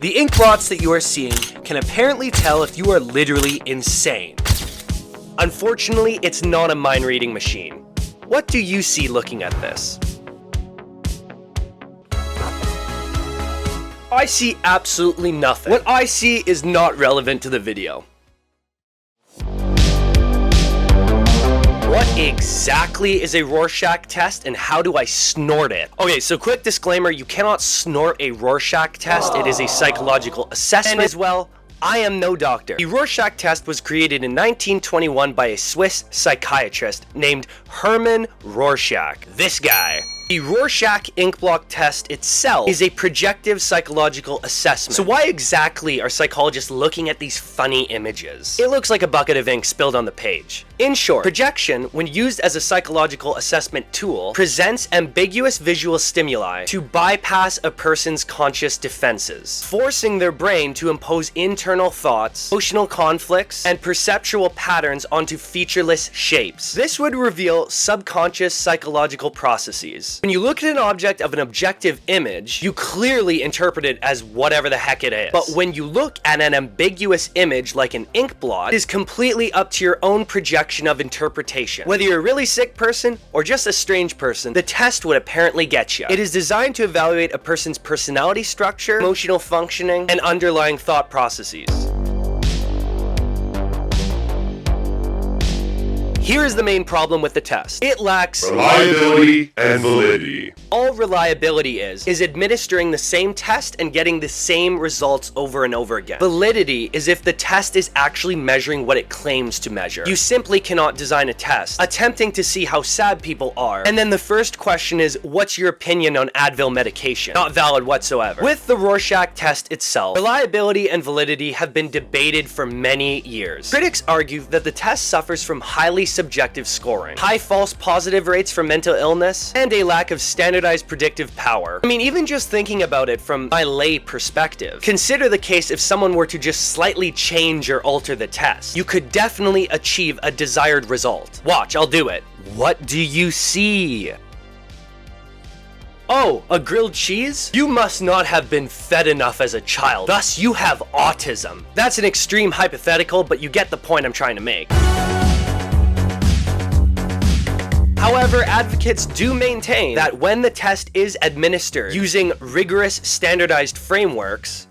The ink blots that you are seeing can apparently tell if you are literally insane. Unfortunately, it's not a mind-reading machine. What do you see looking at this? I see absolutely nothing. What I see is not relevant to the video. What exactly is a Rorschach test and how do I snort it? Okay, so quick disclaimer, you cannot snort a Rorschach test. It is a psychological assessment. And as well, I am no doctor. The Rorschach test was created in 1921 by a Swiss psychiatrist named Hermann Rorschach. This guy. The Rorschach Inkblot test itself is a projective psychological assessment. So why exactly are psychologists looking at these funny images? It looks like a bucket of ink spilled on the page. In short, projection, when used as a psychological assessment tool, presents ambiguous visual stimuli to bypass a person's conscious defenses, forcing their brain to impose internal thoughts, emotional conflicts, and perceptual patterns onto featureless shapes. This would reveal subconscious psychological processes. When you look at an object of an objective image, you clearly interpret it as whatever the heck it is. But when you look at an ambiguous image like an ink blot, it is completely up to your own projection of interpretation. Whether you're a really sick person or just a strange person, the test would apparently get you. It is designed to evaluate a person's personality structure, emotional functioning, and underlying thought processes. Here is the main problem with the test. It lacks reliability and validity. All reliability is administering the same test and getting the same results over and over again. Validity is if the test is actually measuring what it claims to measure. You simply cannot design a test attempting to see how sad people are, and then the first question is, what's your opinion on Advil medication? Not valid whatsoever. With the Rorschach test itself, reliability and validity have been debated for many years. Critics argue that the test suffers from highly subjective scoring, high false positive rates for mental illness, and a lack of standardized predictive power. I mean, even just thinking about it from my lay perspective, consider the case if someone were to just slightly change or alter the test. You could definitely achieve a desired result. Watch, I'll do it. What do you see? Oh, a grilled cheese? You must not have been fed enough as a child. Thus, you have autism. That's an extreme hypothetical, but you get the point I'm trying to make. However, advocates do maintain that when the test is administered using rigorous standardized frameworks,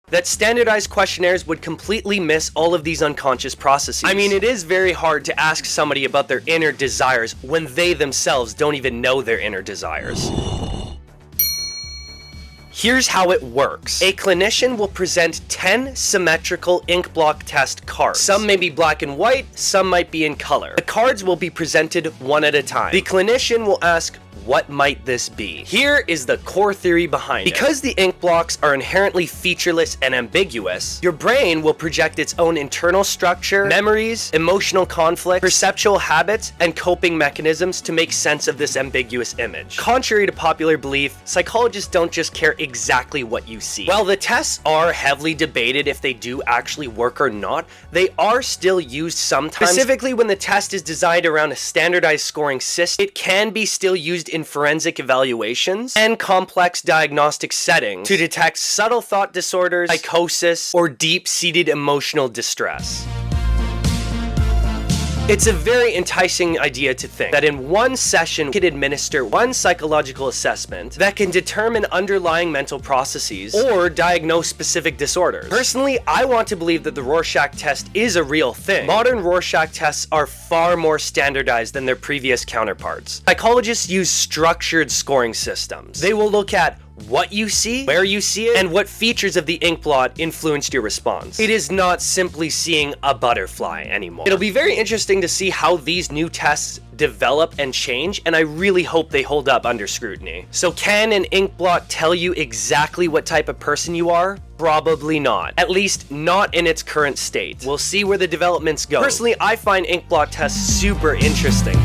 that standardized questionnaires would completely miss all of these unconscious processes. I mean, it is very hard to ask somebody about their inner desires when they themselves don't even know their inner desires. Here's how it works. A clinician will present 10 symmetrical inkblot test cards. Some may be black and white, some might be in color. The cards will be presented one at a time. The clinician will ask, what might this be? Here is the core theory behind it. Because the ink blocks are inherently featureless and ambiguous, your brain will project its own internal structure, memories, emotional conflict, perceptual habits, and coping mechanisms to make sense of this ambiguous image. Contrary to popular belief, psychologists don't just care exactly what you see. While the tests are heavily debated if they do actually work or not, they are still used sometimes. Specifically when the test is designed around a standardized scoring system, it can be still used in forensic evaluations and complex diagnostic settings to detect subtle thought disorders, psychosis, or deep-seated emotional distress. It's a very enticing idea to think that in one session we could administer one psychological assessment that can determine underlying mental processes or diagnose specific disorders. Personally, I want to believe that the Rorschach test is a real thing. Modern Rorschach tests are far more standardized than their previous counterparts. Psychologists use structured scoring systems. They will look at what you see, where you see it, and what features of the inkblot influenced your response. It is not simply seeing a butterfly anymore. It'll be very interesting to see how these new tests develop and change, and I really hope they hold up under scrutiny. So can an inkblot tell you exactly what type of person you are? Probably not. At least not in its current state. We'll see where the developments go. Personally, I find inkblot tests super interesting.